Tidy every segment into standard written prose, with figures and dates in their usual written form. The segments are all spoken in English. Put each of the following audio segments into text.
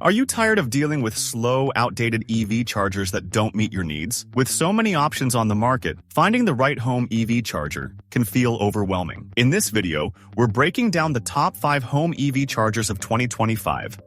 Are you tired of dealing with slow, outdated EV chargers that don't meet your needs? With so many options on the market, finding the right home EV charger can feel overwhelming. In this video, we're breaking down the top 5 home EV chargers of 2025,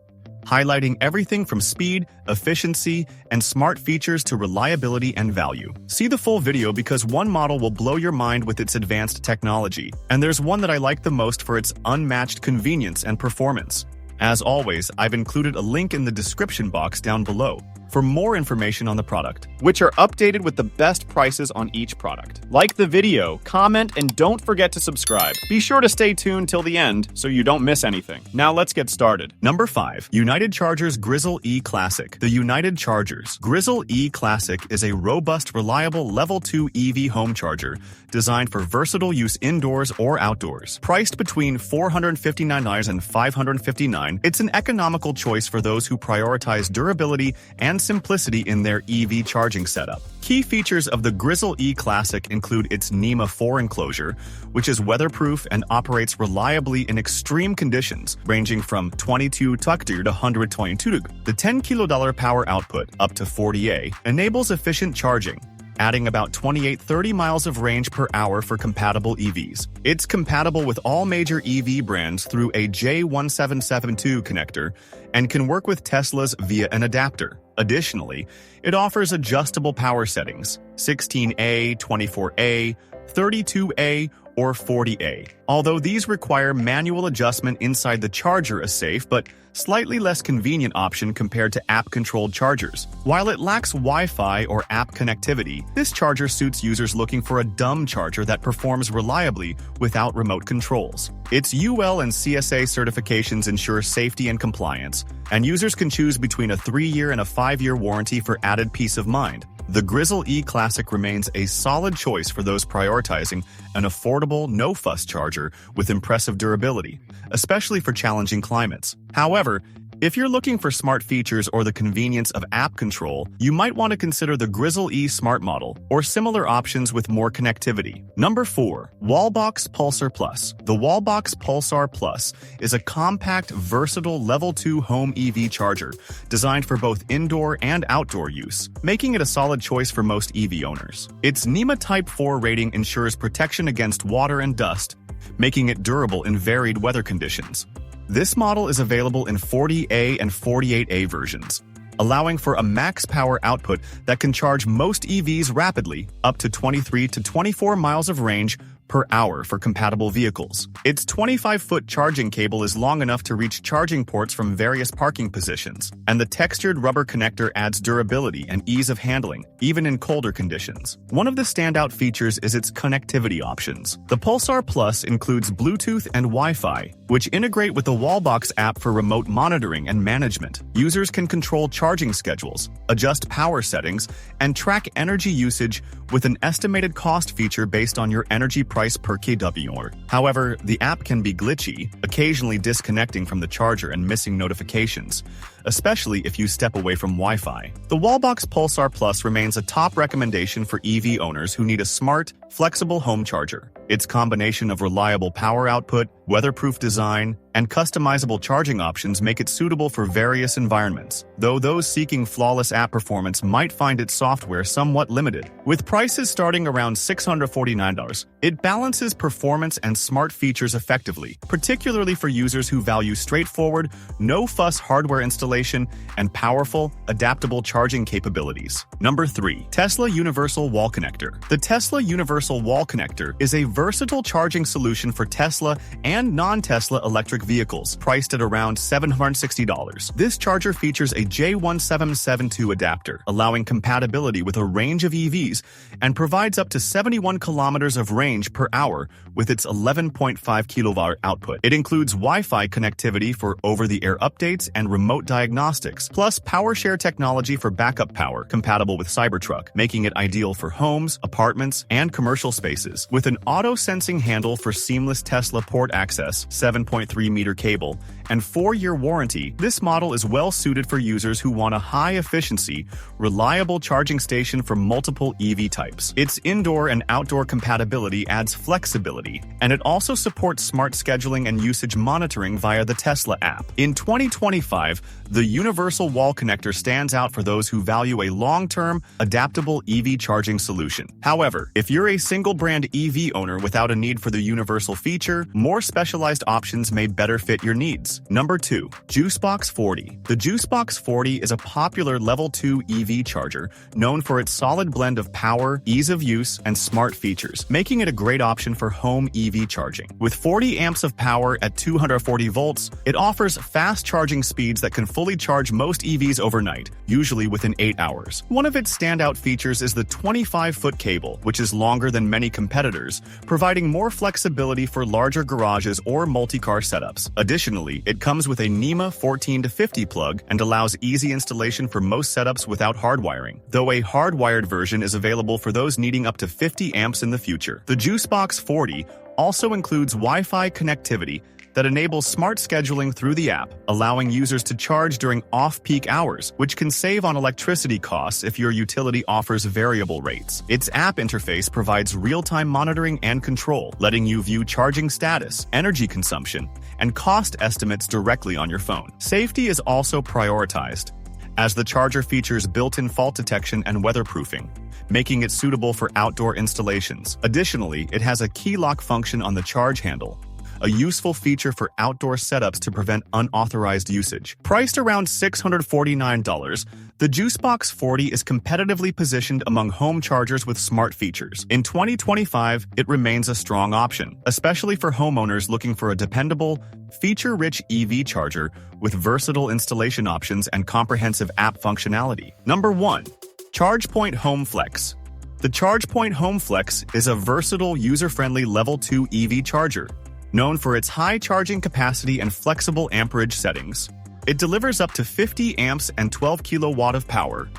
highlighting everything from speed, efficiency, and smart features to reliability and value. See the full video because one model will blow your mind with its advanced technology, and there's one that I like the most for its unmatched convenience and performance. As always, I've included a link in the description box down below for more information on the product, which are updated with the best prices on each product. Like the video, comment, and don't forget to subscribe. Be sure to stay tuned till the end so you don't miss anything. Now let's get started. Number 5. United Chargers Grizzle E Classic. The United Chargers Grizzle E Classic is a robust, reliable Level 2 EV home charger designed for versatile use indoors or outdoors. Priced between $459 and $559, it's an economical choice for those who prioritize durability and simplicity in their EV charging setup. Key features of the Grizzle E Classic include its NEMA 4 enclosure, which is weatherproof and operates reliably in extreme conditions, ranging from 22 to 122. The 10 kW power output, up to 40A, enables efficient charging, adding about 28-30 miles of range per hour for compatible EVs. It's compatible with all major EV brands through a J1772 connector and can work with Teslas via an adapter. Additionally, it offers adjustable power settings, 16A, 24A, 32A, or 40A. Although these require manual adjustment inside the charger, a safe but slightly less convenient option compared to app-controlled chargers. While it lacks Wi-Fi or app connectivity, this charger suits users looking for a dumb charger that performs reliably without remote controls. Its UL and CSA certifications ensure safety and compliance, and users can choose between a 3-year and a 5-year warranty for added peace of mind. The Grizzle E Classic remains a solid choice for those prioritizing an affordable, no-fuss charger with impressive durability, especially for challenging climates. However, if you're looking for smart features or the convenience of app control, you might want to consider the Grizzle E Smart Model or similar options with more connectivity. Number 4. Wallbox Pulsar Plus. The Wallbox Pulsar Plus is a compact, versatile Level 2 home EV charger designed for both indoor and outdoor use, making it a solid choice for most EV owners. Its NEMA Type 4 rating ensures protection against water and dust, making it durable in varied weather conditions. This model is available in 40A and 48A versions, allowing for a max power output that can charge most EVs rapidly, up to 23 to 24 miles of range per hour for compatible vehicles. Its 25-foot charging cable is long enough to reach charging ports from various parking positions, and the textured rubber connector adds durability and ease of handling, even in colder conditions. One of the standout features is its connectivity options. The Pulsar Plus includes Bluetooth and Wi-Fi, which integrate with the Wallbox app for remote monitoring and management. Users can control charging schedules, adjust power settings, and track energy usage with an estimated cost feature based on your energy price per kWh. However, the app can be glitchy, occasionally disconnecting from the charger and missing notifications, especially if you step away from Wi-Fi. The Wallbox Pulsar Plus remains a top recommendation for EV owners who need a smart, flexible home charger. Its combination of reliable power output, weatherproof design, and customizable charging options make it suitable for various environments, though those seeking flawless app performance might find its software somewhat limited. With prices starting around $649, it balances performance and smart features effectively, particularly for users who value straightforward, no-fuss hardware installation and powerful, adaptable charging capabilities. Number 3. Tesla Universal Wall Connector. The Tesla Universal Wall Connector is a versatile charging solution for Tesla and non-Tesla electric vehicles, priced at around $760. This charger features a J1772 adapter, allowing compatibility with a range of EVs, and provides up to 71 kilometers of range per hour with its 11.5 kW output. It includes Wi-Fi connectivity for over-the-air updates and remote diagnostics, plus PowerShare technology for backup power, compatible with Cybertruck, making it ideal for homes, apartments, and commercial spaces. With an auto-sensing handle for seamless Tesla port access, 7.3-meter cable, and 4-year warranty, this model is well suited for users who want a high-efficiency, reliable charging station for multiple EV types. Its indoor and outdoor compatibility adds flexibility, and it also supports smart scheduling and usage monitoring via the Tesla app. In 2025, the universal wall connector stands out for those who value a long-term, adaptable EV charging solution. However, if you're a single-brand EV owner without a need for the universal feature, more specialized options may better fit your needs. Number 2. JuiceBox 40. The JuiceBox 40 is a popular Level 2 EV charger known for its solid blend of power, ease of use, and smart features, making it a great option for home EV charging. With 40 amps of power at 240 volts, it offers fast charging speeds that can fully charge most EVs overnight, usually within 8 hours. One of its standout features is the 25-foot cable, which is longer than many competitors, providing more flexibility for larger garages or multi-car setups. Additionally, it comes with a NEMA 14-50 plug and allows easy installation for most setups without hardwiring, though a hardwired version is available for those needing up to 50 amps in the future. The JuiceBox 40 also includes Wi-Fi connectivity that enables smart scheduling through the app, allowing users to charge during off-peak hours, which can save on electricity costs if your utility offers variable rates. Its app interface provides real-time monitoring and control, letting you view charging status, energy consumption, and cost estimates directly on your phone. Safety is also prioritized, as the charger features built-in fault detection and weatherproofing, making it suitable for outdoor installations. Additionally, it has a key lock function on the charge handle, a useful feature for outdoor setups to prevent unauthorized usage. Priced around $649, the JuiceBox 40 is competitively positioned among home chargers with smart features. In 2025, it remains a strong option, especially for homeowners looking for a dependable, feature-rich EV charger with versatile installation options and comprehensive app functionality. Number 1. ChargePoint Home Flex. The ChargePoint Home Flex is a versatile, user-friendly Level 2 EV charger, known for its high charging capacity and flexible amperage settings. It delivers up to 50 amps and 12 kilowatt of power,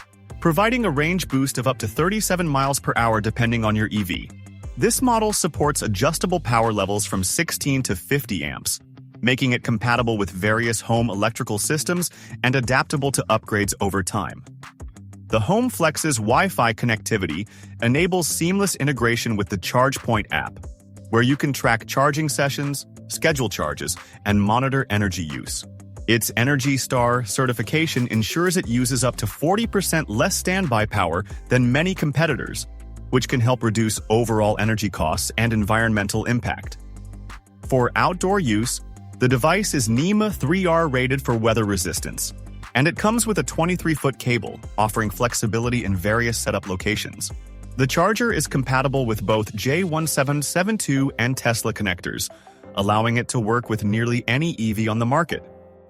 providing a range boost of up to 37 miles per hour depending on your EV. This model supports adjustable power levels from 16 to 50 amps, making it compatible with various home electrical systems and adaptable to upgrades over time. The Home Flex's Wi-Fi connectivity enables seamless integration with the ChargePoint app, where you can track charging sessions, schedule charges, and monitor energy use. Its ENERGY STAR certification ensures it uses up to 40% less standby power than many competitors, which can help reduce overall energy costs and environmental impact. For outdoor use, the device is NEMA 3R rated for weather resistance, and it comes with a 23-foot cable, offering flexibility in various setup locations. The charger is compatible with both J1772 and Tesla connectors, allowing it to work with nearly any EV on the market.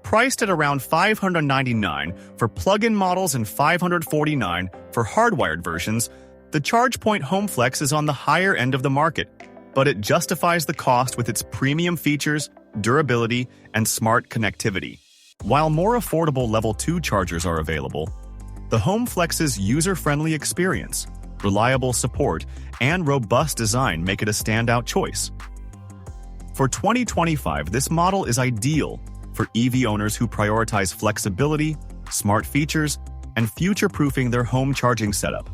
Priced at around $599 for plug-in models and $549 for hardwired versions, the ChargePoint Home Flex is on the higher end of the market, but it justifies the cost with its premium features, durability, and smart connectivity. While more affordable Level 2 chargers are available, the Home Flex's user-friendly experience, reliable support, and robust design make it a standout choice. For 2025, this model is ideal for EV owners who prioritize flexibility, smart features, and future-proofing their home charging setup.